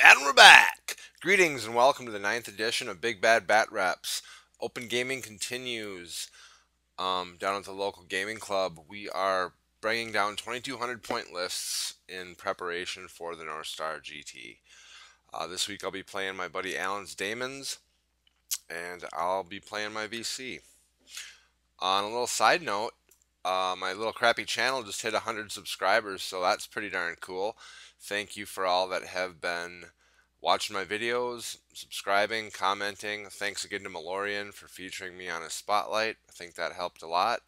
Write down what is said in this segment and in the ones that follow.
And we're back! Greetings and welcome to the 9th edition of Big Bad Bat Reps. Open gaming continues down at the local gaming club. We are bringing down 2,200 point lists in preparation for the North Star GT. This week I'll be playing my buddy Alan's Daemons, and I'll be playing my VC. On a little side note, my little crappy channel just hit 100 subscribers, so that's pretty darn cool. Thank you for all that have been watching my videos, subscribing, commenting. Thanks again to Malorian for featuring me on his spotlight. I think that helped a lot.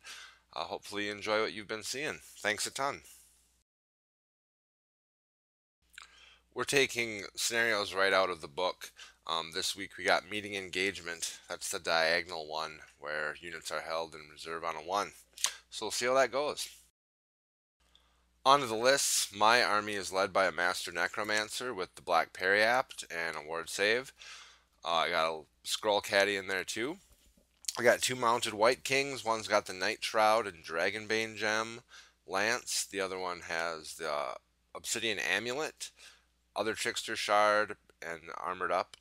Hopefully you enjoy what you've been seeing. Thanks a ton. We're taking scenarios right out of the book. This week we got meeting engagement. That's the diagonal one where units are held in reserve on a 1. So we'll see how that goes. On to the lists. My army is led by a Master Necromancer with the Black Periapt and a Ward Save. I got a Scroll Caddy in there too. I got 2 mounted White Kings. One's got the Night Shroud and Dragonbane Gem Lance. The other one has the Obsidian Amulet, other Trickster Shard, and Armored Up.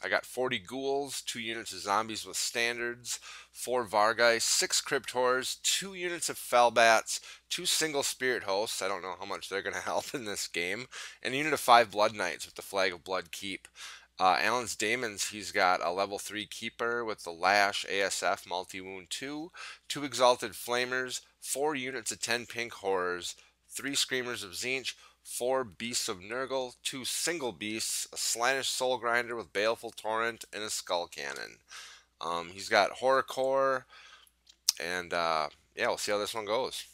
I got 40 ghouls, 2 units of zombies with standards, 4 Vargai, 6 Crypt Horrors, 2 units of Fellbats, 2 single Spirit Hosts, I don't know how much they're going to help in this game, and a unit of 5 Blood Knights with the Flag of Blood Keep. Alan's Daemons, he's got a level 3 Keeper with the Lash ASF Multi-Wound 2, 2 Exalted Flamers, 4 units of 10 Pink Horrors, 3 Screamers of Tzeentch, 4 Beasts of Nurgle, 2 single beasts, a Slaanesh Soul Grinder with Baleful Torrent, and a Skull Cannon. He's got Horror Core, and yeah, we'll see how this one goes.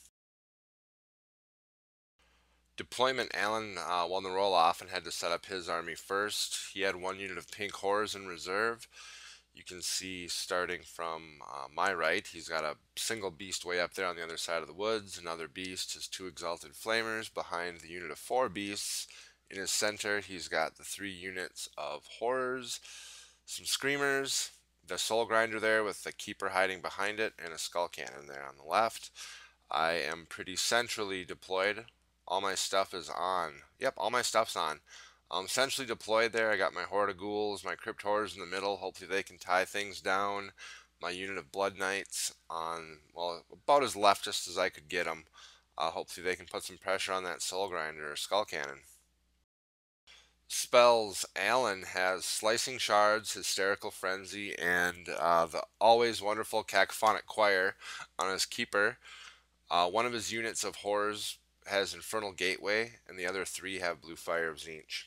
Deployment, Alan won the roll-off and had to set up his army first. He had 1 unit of Pink Horrors in reserve. You can see starting from my right, he's got a single beast way up there on the other side of the woods. Another beast, his 2 Exalted Flamers behind the unit of 4 beasts. In his center, he's got the 3 units of Horrors, some Screamers, the Soul Grinder there with the Keeper hiding behind it, and a Skull Cannon there on the left. I am pretty centrally deployed. All my stuff is on. Yep, all my stuff's on. Centrally deployed there. I got my Horde of Ghouls, my Crypt Horrors in the middle. Hopefully they can tie things down. My unit of Blood Knights on, well, about as leftist as I could get them. Hopefully they can put some pressure on that Soul Grinder or Skull Cannon. Spells, Alan has Slicing Shards, Hysterical Frenzy, and the always wonderful Cacophonic Choir on his Keeper. One of his units of Horrors has Infernal Gateway, and the other 3 have Blue Fire of Tzeentch.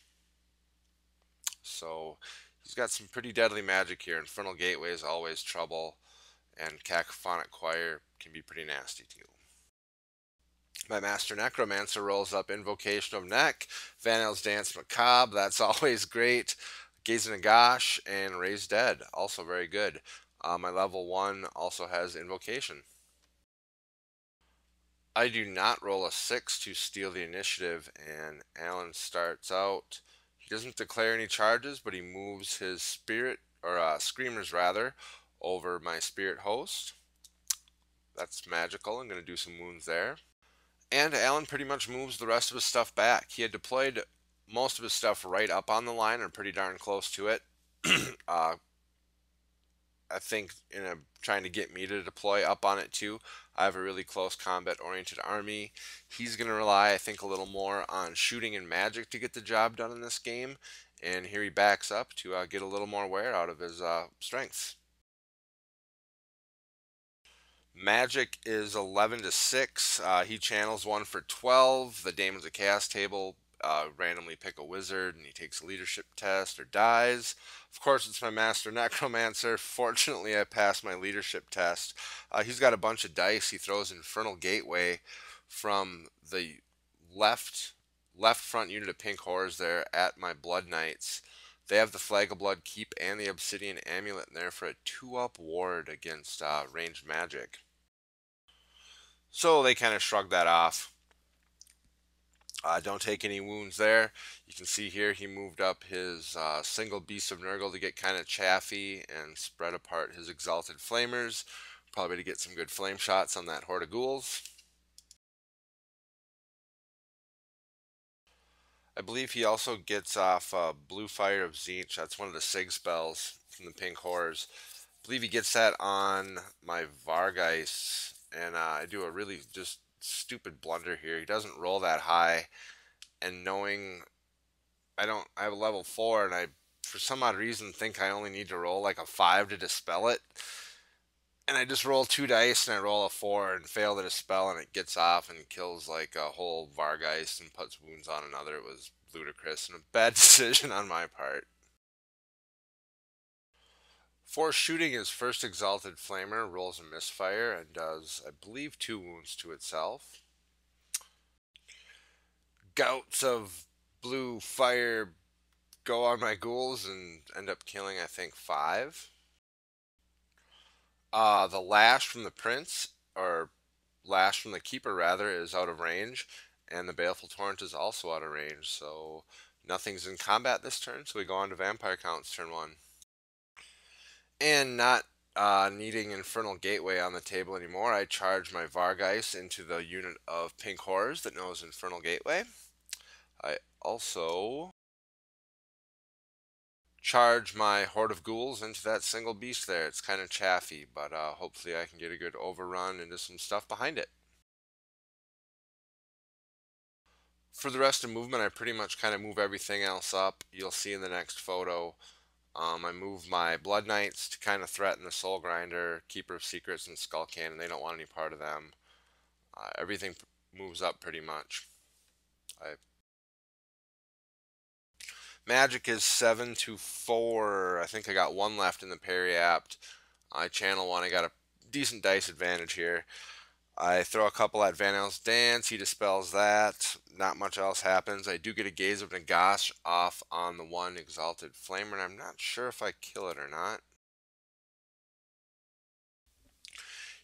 So he's got some pretty deadly magic here. Infernal Gateway is always trouble, and Cacophonic Choir can be pretty nasty too. My Master Necromancer rolls up Invocation of Neck, Vanel's Dance Macabre, that's always great. Gaze Nagash, and Raise Dead, also very good. My level 1 also has Invocation. I do not roll a 6 to steal the initiative, and Alan starts out. He doesn't declare any charges, but he moves his spirit, or screamers rather, over my spirit host. That's magical. I'm going to do some wounds there. And Alan pretty much moves the rest of his stuff back. He had deployed most of his stuff right up on the line, or pretty darn close to it. I think trying to get me to deploy up on it too. I have a really close combat oriented army. He's going to rely, I think, a little more on shooting and magic to get the job done in this game. And here he backs up to get a little more wear out of his strengths. Magic is 11 to 6. He channels 1 for 12. The Daemons of Chaos table randomly pick a wizard, and he takes a leadership test or dies. Of course, it's my Master Necromancer. Fortunately, I passed my leadership test. He's got a bunch of dice. He throws Infernal Gateway from the left front unit of Pink Horrors there at my Blood Knights. They have the Flag of Blood Keep and the Obsidian Amulet in there for a 2-up ward against ranged magic. So they kind of shrug that off. Don't take any wounds there. You can see here he moved up his single Beast of Nurgle to get kind of chaffy and spread apart his Exalted Flamers, probably to get some good flame shots on that Horde of Ghouls. I believe he also gets off Blue Fire of Tzeentch. That's one of the Sig spells from the Pink Horrors. I believe he gets that on my Vargeist, and I do a really just stupid blunder here. He doesn't roll that high, and knowing I have a level 4, and I, for some odd reason, think I only need to roll like a 5 to dispel it. And I just roll 2 dice, and I roll a 4 and fail to dispel, and it gets off and kills like a whole Vargeist and puts wounds on another. It was ludicrous and a bad decision on my part. For shooting, his first Exalted Flamer rolls a misfire and does, I believe, 2 wounds to itself. Gouts of blue fire go on my ghouls and end up killing, I think, 5. The lash from the prince, or lash from the keeper rather, is out of range, and the baleful torrent is also out of range. So nothing's in combat this turn. So we go on to vampire counts turn 1, and not needing Infernal Gateway on the table anymore, I charge my Vargeist into the unit of pink horrors that knows Infernal Gateway. I also charge my Horde of Ghouls into that single beast there. It's kind of chaffy, but hopefully I can get a good overrun into some stuff behind it. For the rest of movement, I pretty much kind of move everything else up. You'll see in the next photo, I move my Blood Knights to kind of threaten the Soul Grinder, Keeper of Secrets, and Skull Cannon. They don't want any part of them. Everything moves up pretty much. Magic is 7 to 4. I think I got 1 left in the parry apt. I channel 1. I got a decent dice advantage here. I throw a couple at Van El's Dance. He dispels that. Not much else happens. I do get a Gaze of Nagash off on the 1 Exalted Flamer, and I'm not sure if I kill it or not.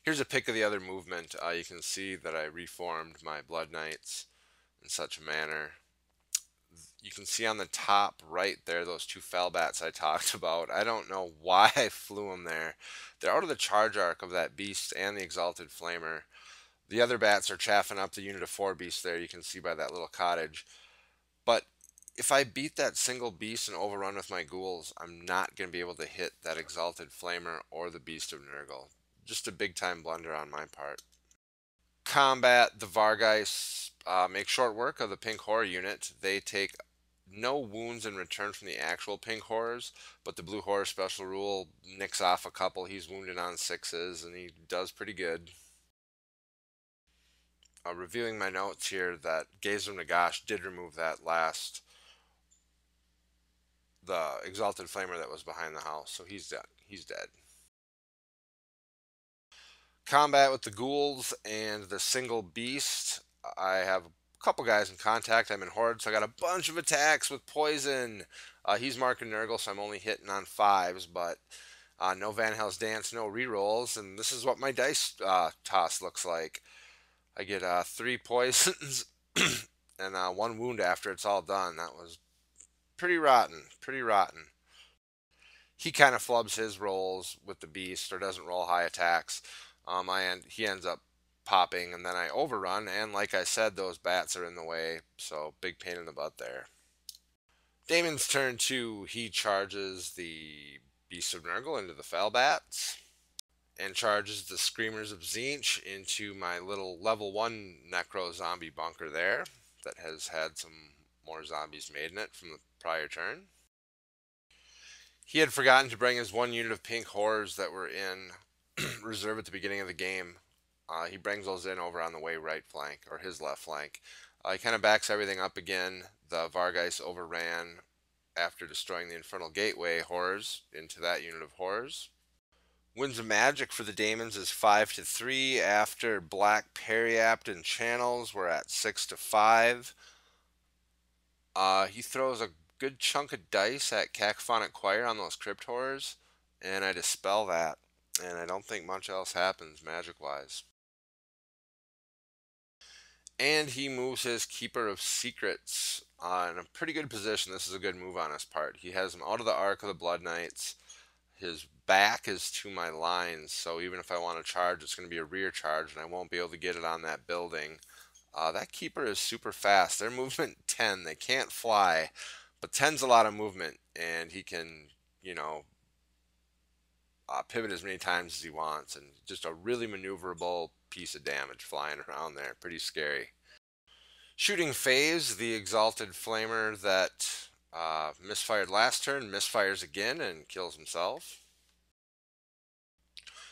Here's a pic of the other movement. You can see that I reformed my Blood Knights in such a manner. You can see on the top right there those 2 Fellbats I talked about. I don't know why I flew them there. They're out of the charge arc of that beast and the Exalted Flamer. The other bats are chaffing up the unit of 4 beasts there. You can see by that little cottage. But if I beat that single beast and overrun with my ghouls, I'm not going to be able to hit that Exalted Flamer or the Beast of Nurgle. Just a big time blunder on my part. Combat, the Vargeist make short work of the Pink Horror unit. They take no wounds in return from the actual Pink Horrors, but the Blue Horror special rule nicks off a couple. He's wounded on 6s, and he does pretty good. Reviewing my notes here, that Gaze of Nagash did remove that last, the Exalted Flamer that was behind the house, so he's dead. He's dead. Combat with the ghouls and the single beast. I have a couple guys in contact. I'm in Horde, so I got a bunch of attacks with poison. He's marking Nurgle, so I'm only hitting on 5s, but no Van Hell's Dance, no rerolls, and this is what my dice toss looks like. I get 3 poisons and 1 wound after it's all done. That was pretty rotten, pretty rotten. He kind of flubs his rolls with the beast or doesn't roll high attacks. He ends up popping, and then I overrun, and like I said, those bats are in the way, so big pain in the butt there. Daemon's turn 2. He charges the Beast of Nurgle into the Fellbats, and charges the Screamers of Tzeentch into my little level 1 Necro zombie bunker there that has had some more zombies made in it from the prior turn. He had forgotten to bring his 1 unit of pink horrors that were in reserve at the beginning of the game. He brings those in over on the way right flank, or his left flank. He kind of backs everything up again. The Vargeist overran after destroying the Infernal Gateway horrors into that unit of horrors. Winds of Magic for the Daemons is 5 to 3. After Black Periapt and Channels, we're at 6 to 5. He throws a good chunk of dice at Cacophonic Choir on those Crypt Horrors, and I dispel that. And I don't think much else happens magic-wise. And he moves his Keeper of Secrets in a pretty good position. This is a good move on his part. He has him out of the arc of the Blood Knights. His back is to my lines, so even if I want to charge, it's going to be a rear charge, and I won't be able to get it on that building. That keeper is super fast. Their movement 10. They can't fly, but 10's a lot of movement, and he can, you know, pivot as many times as he wants, and just a really maneuverable piece of damage flying around there. Pretty scary. Shooting phase, the exalted flamer that misfired last turn misfires again and kills himself.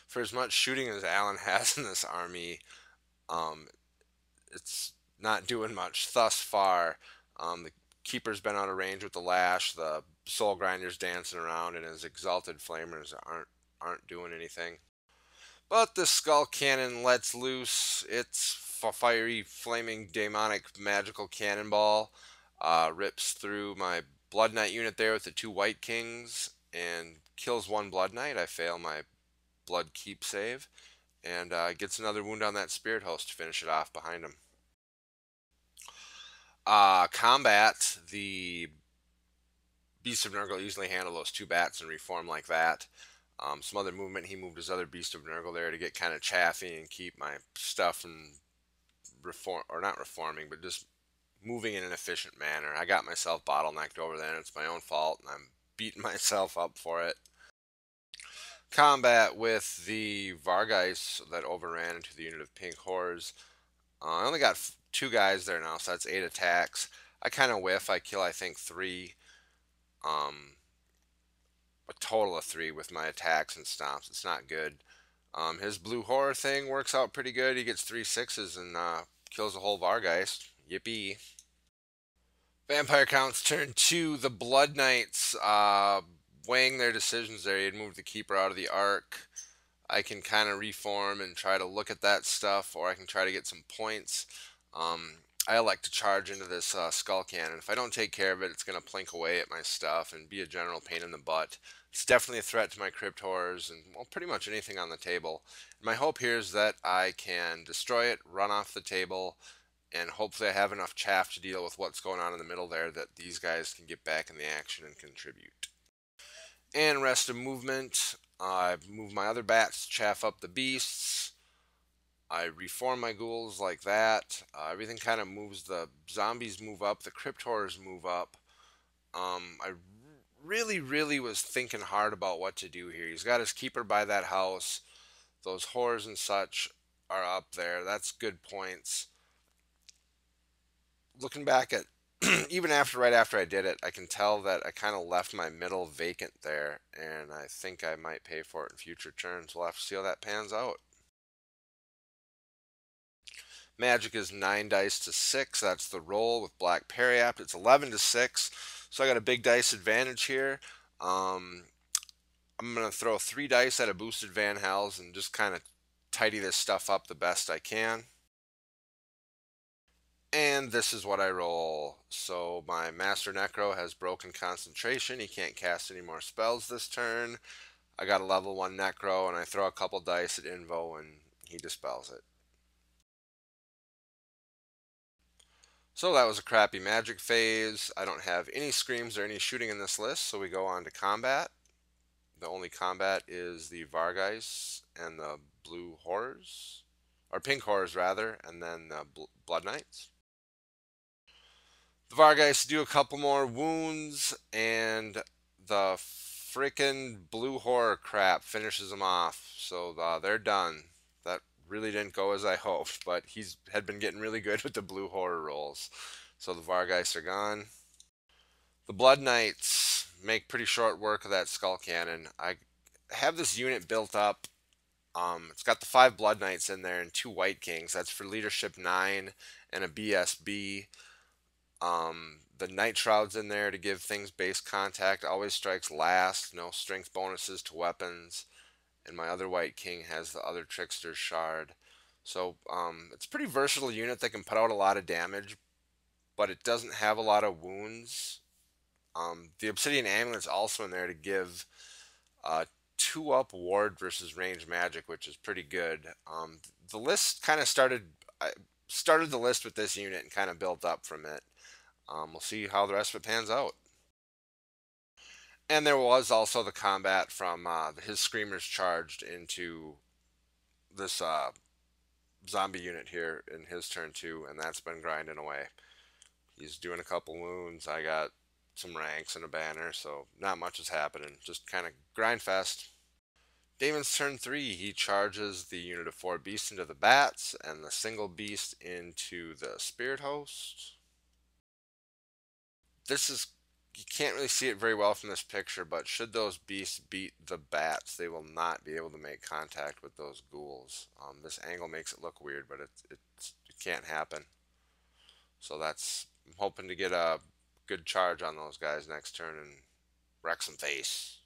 For as much shooting as Alan has in this army, um, it's not doing much thus far. The keeper's been out of range with the lash. The soul grinder's dancing around, and his exalted flamers aren't doing anything. But the skull cannon lets loose its fiery, flaming, demonic, magical cannonball. Rips through my Blood Knight unit there with the 2 White Kings and kills 1 Blood Knight. I fail my Blood Keep save and gets another wound on that Spirit Host to finish it off behind him. Combat, the Beast of Nurgle easily handle those 2 bats and reform like that. Some other movement, he moved his other Beast of Nurgle there to get kind of chaffy and keep my stuff from not reforming, but just moving in an efficient manner. I got myself bottlenecked over there, and it's my own fault, and I'm beating myself up for it. Combat with the Vargeist that overran into the unit of Pink Horrors. I only got 2 guys there now, so that's 8 attacks. I kind of whiff. I kill, I think, 3. A total of 3 with my attacks and stomps. It's not good. His blue horror thing works out pretty good. He gets 3 6s and kills the whole Vargeist. Yippee. Vampire counts turn 2. The Blood Knights weighing their decisions there. He had moved the keeper out of the arc. I can kind of reform and try to look at that stuff, or I can try to get some points. I elect to charge into this skull cannon. If I don't take care of it, it's going to plink away at my stuff and be a general pain in the butt. It's definitely a threat to my crypt horrors and, well, pretty much anything on the table. My hope here is that I can destroy it, run off the table, and hopefully I have enough chaff to deal with what's going on in the middle there that these guys can get back in the action and contribute. And rest of movement, I move my other bats to chaff up the beasts. I reform my ghouls like that. Everything kind of moves. The zombies move up. The crypt horrors move up. I really was thinking hard about what to do here. He's got his keeper by that house. Those horrors and such are up there. That's good points. Looking back at even right after I did it, I can tell that I kind of left my middle vacant there, and I think I might pay for it in future turns. We'll have to see how that pans out. Magic is 9 dice to 6. That's the roll with Black Periapt. It's 11 to 6. So I got a big dice advantage here. I'm going to throw 3 dice at a boosted Van Hels and just kind of tidy this stuff up the best I can. And this is what I roll. So my Master Necro has broken concentration. He can't cast any more spells this turn. I got a level 1 Necro, and I throw a couple dice at Invo, and he dispels it. So that was a crappy magic phase. I don't have any screams or any shooting in this list, so we go on to combat. The only combat is the Vargeist and the blue horrors, or pink horrors rather, and then the Blood Knights. The Vargeist do a couple more wounds, and the frickin' blue horror crap finishes them off. So they're done. That really didn't go as I hoped, but he's had been getting really good with the blue horror rolls. So the Vargeists are gone. The Blood Knights make pretty short work of that skull cannon. I have this unit built up. It's got the 5 Blood Knights in there and 2 White Kings. That's for leadership 9 and a BSB. The Night Shroud's in there to give things base contact. Always strikes last. No strength bonuses to weapons. And my other White King has the other Trickster's Shard. So it's a pretty versatile unit that can put out a lot of damage, but it doesn't have a lot of wounds. The Obsidian Amulet's also in there to give 2-up ward versus range magic, which is pretty good. The list kind of I started the list with this unit and kind of built up from it. We'll see how the rest of it pans out. And there was also the combat from his Screamers charged into this zombie unit here in his turn too, and that's been grinding away. He's doing a couple wounds. I got some ranks and a banner, so not much is happening. Just kind of grind fest. Daemon's turn 3, he charges the unit of 4 beasts into the bats and the single beast into the spirit host. This is, you can't really see it very well from this picture, but should those beasts beat the bats, they will not be able to make contact with those ghouls. This angle makes it look weird, but it can't happen. So I'm hoping to get a good charge on those guys next turn and wreck some face.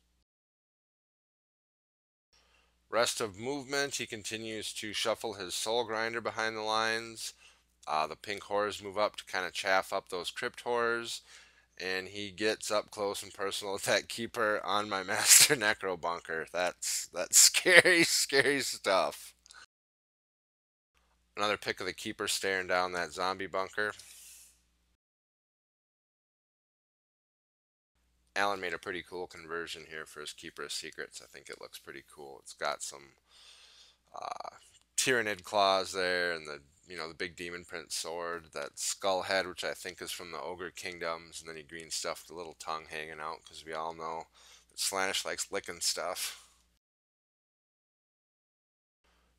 Rest of movement, he continues to shuffle his soul grinder behind the lines. The pink horrors move up to kind of chaff up those crypt horrors, and he gets up close and personal with that keeper on my master necro bunker. That's scary, scary stuff. Another pick of the keeper staring down that zombie bunker. Alan made a pretty cool conversion here for his Keeper of Secrets. I think it looks pretty cool. It's got some Tyrannid claws there, and the big demon print sword, that skull head, which I think is from the Ogre Kingdoms, and then he green stuffed the little tongue hanging out, because we all know that Slaanesh likes licking stuff.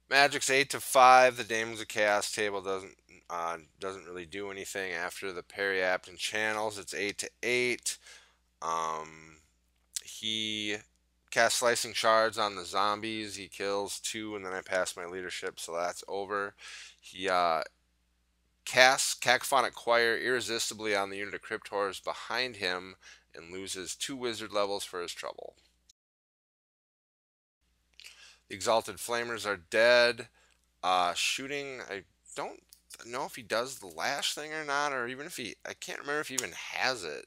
Magic's 8 to 5. The Daemons of Chaos table doesn't really do anything after the Periaptan channels. It's 8 to 8. He casts Slicing Shards on the zombies. He kills 2, and then I pass my leadership, so that's over. He casts Cacophonic Choir irresistibly on the unit of Crypt Horrors behind him and loses 2 wizard levels for his trouble. The Exalted Flamers are dead. Shooting, I don't know if he does the lash thing or not, or even if I can't remember if he even has it.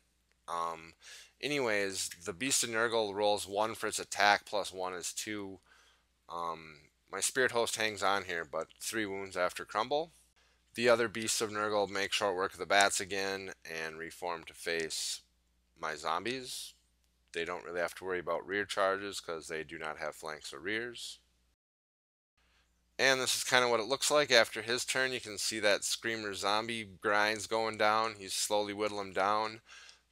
Anyways, the Beast of Nurgle rolls 1 for its attack, plus 1 is 2. My Spirit Host hangs on here, but 3 wounds after crumble. The other Beasts of Nurgle make short work of the bats again and reform to face my zombies. They don't really have to worry about rear charges because they do not have flanks or rears. And this is kind of what it looks like after his turn. You can see that Screamer zombie grinds going down. He's slowly whittling down.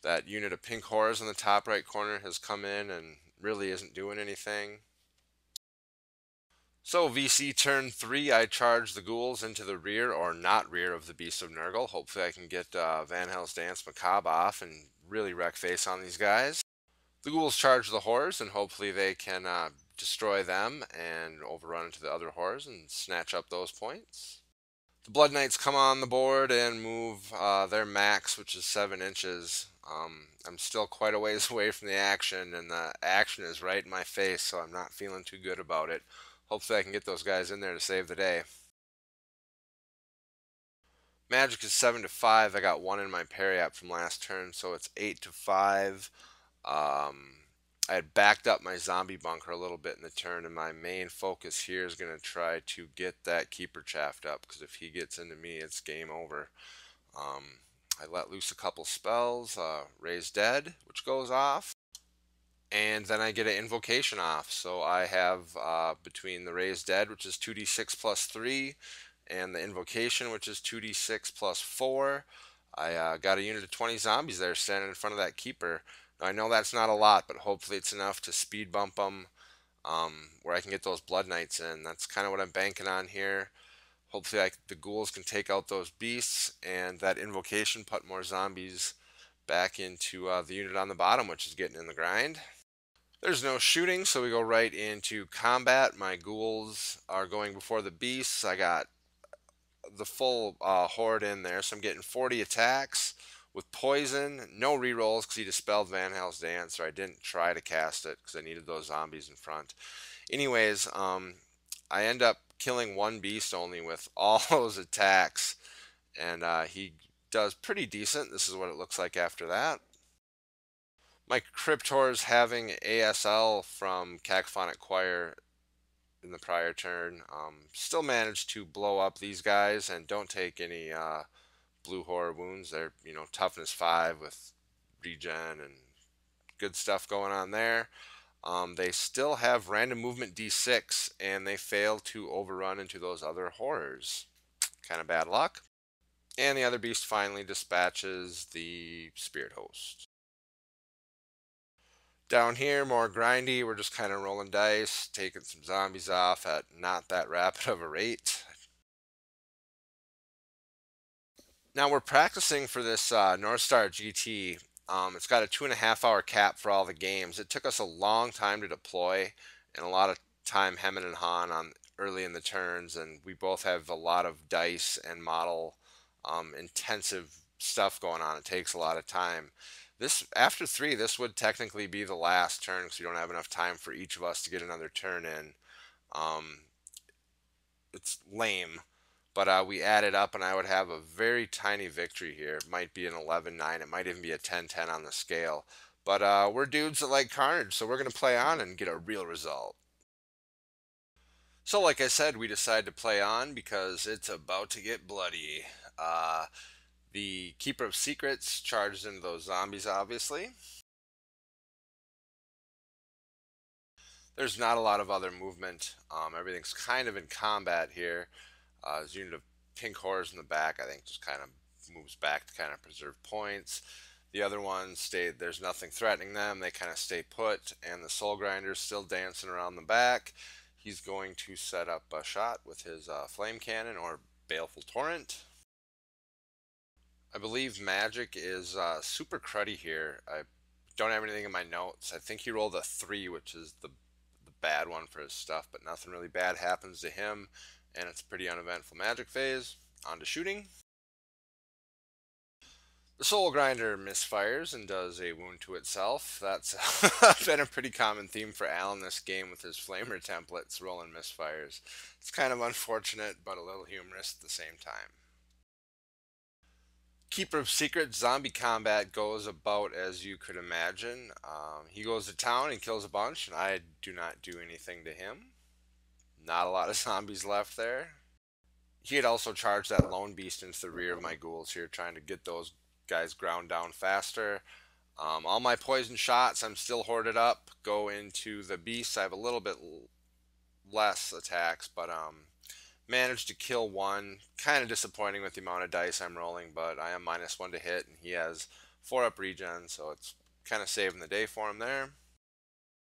That unit of pink horrors in the top right corner has come in and really isn't doing anything. So VC turn 3, I charge the ghouls into the rear or not rear of the Beast of Nurgle. Hopefully I can get Van Hell's Dance Macabre off and really wreck face on these guys. The ghouls charge the horrors, and hopefully they can destroy them and overrun into the other horrors and snatch up those points. The Blood Knights come on the board and move their max, which is 7 inches. I'm still quite a ways away from the action, and the action is right in my face, so I'm not feeling too good about it. Hopefully I can get those guys in there to save the day. Magic is 7 to 5. I got 1 in my Periap from last turn, so it's 8 to 5. I had backed up my zombie bunker a little bit in the turn, and my main focus here is going to try to get that keeper chaffed up, because if he gets into me, it's game over. I let loose a couple spells, Raise Dead, which goes off, and then I get an invocation off. So I have between the Raise Dead, which is 2d6 plus 3, and the invocation, which is 2d6 plus 4, I got a unit of 20 zombies there standing in front of that keeper. Now, I know that's not a lot, but hopefully it's enough to speed bump them where I can get those Blood Knights in. That's kind of what I'm banking on here. Hopefully the ghouls can take out those beasts, and that invocation put more zombies back into the unit on the bottom, which is getting in the grind. There's no shooting, so we go right into combat. My ghouls are going before the beasts. I got the full horde in there, so I'm getting 40 attacks with poison. No rerolls because he dispelled Van Hell's Dance, or I didn't try to cast it because I needed those zombies in front. Anyways, I end up killing 1 beast only with all those attacks, and he does pretty decent. This is what it looks like after that. My Cryptor's having ASL from Cacophonic Choir in the prior turn. Still managed to blow up these guys and don't take any blue horror wounds. They're, toughness 5 with regen and good stuff going on there. They still have random movement D6, and they fail to overrun into those other horrors. Kind of bad luck. And the other beast finally dispatches the spirit host. Down here, more grindy. We're just kind of rolling dice, taking some zombies off at not that rapid of a rate. Now we're practicing for this North Star GT. It's got a 2.5 hour cap for all the games. It took us a long time to deploy and a lot of time hemming and hawing on early in the turns, and we both have a lot of dice and model intensive stuff going on. It takes a lot of time. This after 3, this would technically be the last turn because we don't have enough time for each of us to get another turn in. Um, it's lame, but we added up and I would have a very tiny victory here. It might be an 11-9. It might even be a 10-10 on the scale. But we're dudes that like carnage, so we're going to play on and get a real result. So like I said, we decided to play on because it's about to get bloody. The Keeper of Secrets charges into those zombies, obviously. There's not a lot of other movement. Everything's kind of in combat here. His unit of pink horrors in the back, I think, just kind of moves back to kind of preserve points. The other ones stay, there's nothing threatening them. They kind of stay put, and the Soul Grinder's still dancing around the back. He's going to set up a shot with his Flame Cannon or Baleful Torrent. I believe Magic is super cruddy here. I don't have anything in my notes. I think he rolled a 3, which is the bad one for his stuff, but nothing really bad happens to him, and it's a pretty uneventful Magic phase. On to shooting. The Soul Grinder misfires and does a wound to itself. That's been a pretty common theme for Alan this game with his Flamer templates, rolling misfires. It's kind of unfortunate, but a little humorous at the same time. Keeper of Secrets zombie combat goes about as you could imagine. He goes to town and kills a bunch, and I do not do anything to him. Not a lot of zombies left there. He had also charged that lone beast into the rear of my ghouls here, trying to get those guys ground down faster. All my poison shots, I'm still hoarded up, go into the beast. I have a little bit less attacks, but managed to kill one. Kind of disappointing with the amount of dice I'm rolling, but I am -1 to hit, and he has 4 up regen, so it's kind of saving the day for him there.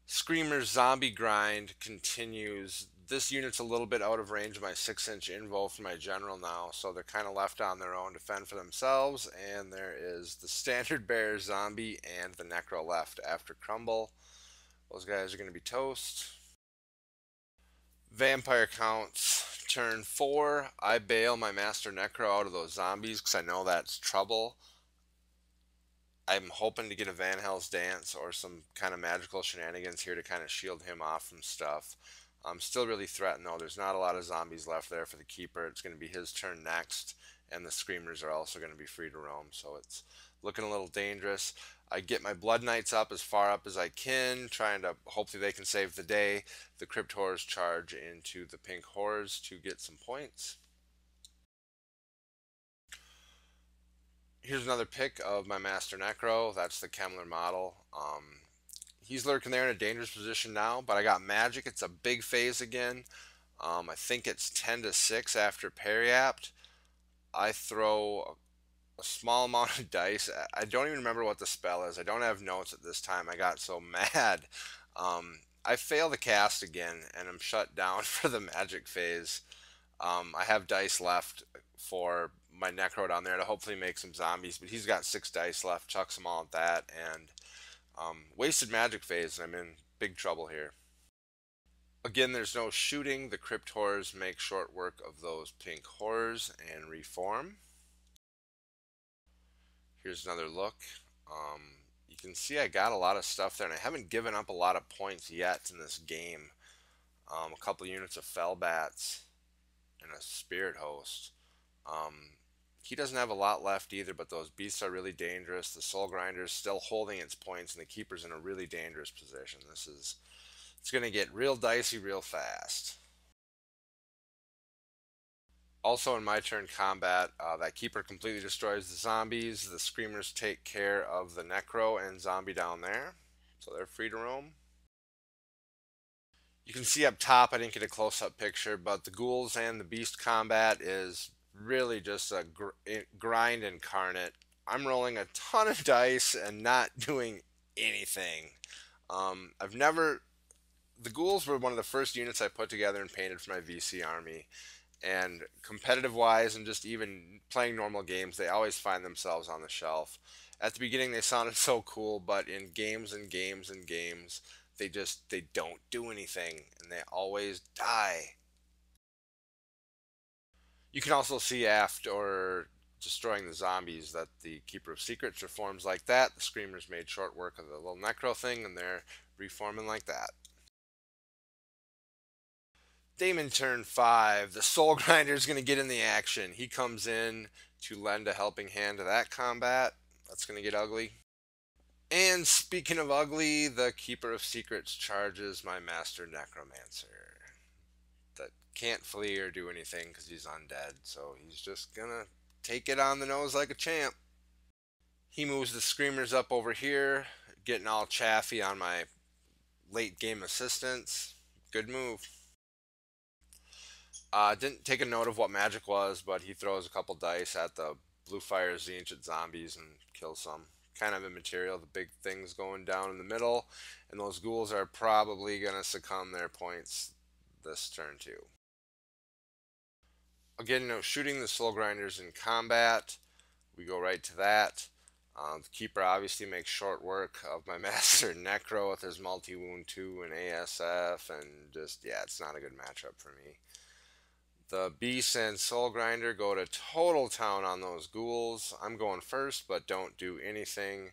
Screamer's zombie grind continues. This unit's a little bit out of range of my 6-inch invo for my general now, so they're kind of left on their own to fend for themselves, and there is the standard bear zombie and the necro left after crumble. Those guys are going to be toast. Vampire counts. Turn 4, I bail my Master Necro out of those zombies because I know that's trouble. I'm hoping to get a Van Hell's Dance or some kind of magical shenanigans here to kind of shield him off from stuff. I'm still really threatened though. There's not a lot of zombies left there for the Keeper. It's going to be his turn next, and the Screamers are also going to be free to roam, so it's looking a little dangerous. I get my Blood Knights up as far up as I can, trying to hopefully they can save the day. The Crypt Horrors charge into the Pink Horrors to get some points. Here's another pick of my Master Necro. That's the Kemmler model. He's lurking there in a dangerous position now, but I got Magic. It's a big phase again. I think it's 10 to 6 after Periapt. I throw a small amount of dice. I don't even remember what the spell is. I don't have notes at this time. I got so mad. I fail the cast again, and I'm shut down for the Magic phase. I have dice left for my Necro down there to hopefully make some zombies, but he's got 6 dice left, chucks them all at that, and wasted Magic phase, and I'm in big trouble here. Again, there's no shooting. The Crypt Horrors make short work of those Pink Horrors and reform. Here's another look. You can see I got a lot of stuff there, and I haven't given up a lot of points yet in this game. A couple units of Fellbats and a Spirit Host. He doesn't have a lot left either, but those beasts are really dangerous. The Soul Grinder's still holding its points, and the Keeper's in a really dangerous position. It's going to get real dicey real fast. Also in my turn combat, that Keeper completely destroys the zombies. The Screamers take care of the Necro and zombie down there, so they're free to roam. You can see up top, I didn't get a close-up picture, but the ghouls and the beast combat is really just a grind incarnate. I'm rolling a ton of dice and not doing anything. I've never. The ghouls were one of the first units I put together and painted for my VC army. And competitive wise, and just even playing normal games, they always find themselves on the shelf. At the beginning, they sounded so cool, but in games and games and games, they don't do anything, and they always die. You can also see after destroying the zombies that the Keeper of Secrets reforms like that. The Screamers made short work of the little necro thing, and they're reforming like that. Daemon turn 5. The Soul Grinder is going to get in the action. He comes in to lend a helping hand to that combat. That's going to get ugly. And speaking of ugly, the Keeper of Secrets charges my Master Necromancer. That can't flee or do anything because he's undead. So he's just going to take it on the nose like a champ. He moves the Screamers up over here, getting all chaffy on my late game assistance. Good move. Didn't take a note of what magic was, but he throws a couple dice at the blue fires the ancient zombies and kills some. Kind of immaterial. The big thing's going down in the middle, and those ghouls are probably going to succumb their points this turn too. Again, shooting the soul grinders in combat. We go right to that. The Keeper obviously makes short work of my Master Necro with his multi-wound 2 and ASF, and just, yeah, it's not a good matchup for me. The Beast and Soul Grinder go to total town on those ghouls. I'm going first, but don't do anything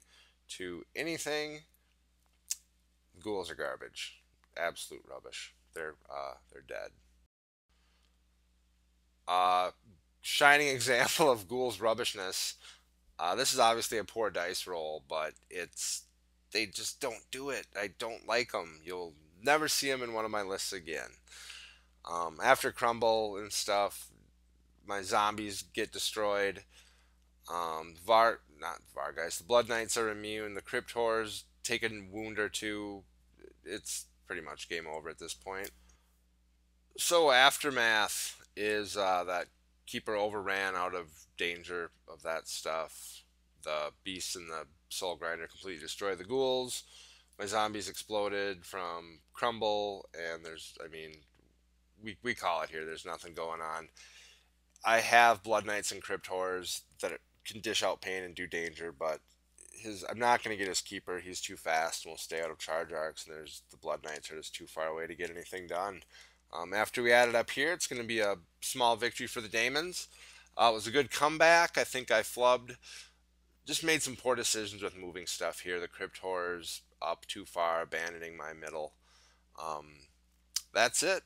to anything. Ghouls are garbage. Absolute rubbish. They're dead. Uh, Shining example of ghouls rubbishness. This is obviously a poor dice roll, but they just don't do it. I don't like them. You'll never see them in one of my lists again. After crumble and stuff, my zombies get destroyed. Not Vargeist. The Blood Knights are immune. The Crypt Horrors take a wound or two. It's pretty much game over at this point. So aftermath is that Keeper overran out of danger of that stuff. The Beast and the Soul Grinder completely destroy the ghouls. My zombies exploded from crumble, and we call it here. There's nothing going on. I have Blood Knights and Crypt Horrors that can dish out pain and do danger, but I'm not going to get his Keeper. He's too fast and will stay out of charge arcs, and the Blood Knights are just too far away to get anything done. After we add it up here, it's going to be a small victory for the Daemons. It was a good comeback. I think I flubbed. Just made some poor decisions with moving stuff here. The Crypt Horrors up too far, abandoning my middle. That's it.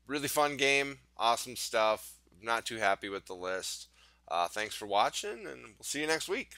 Really fun game. Awesome stuff. Not too happy with the list. Thanks for watching, and we'll see you next week.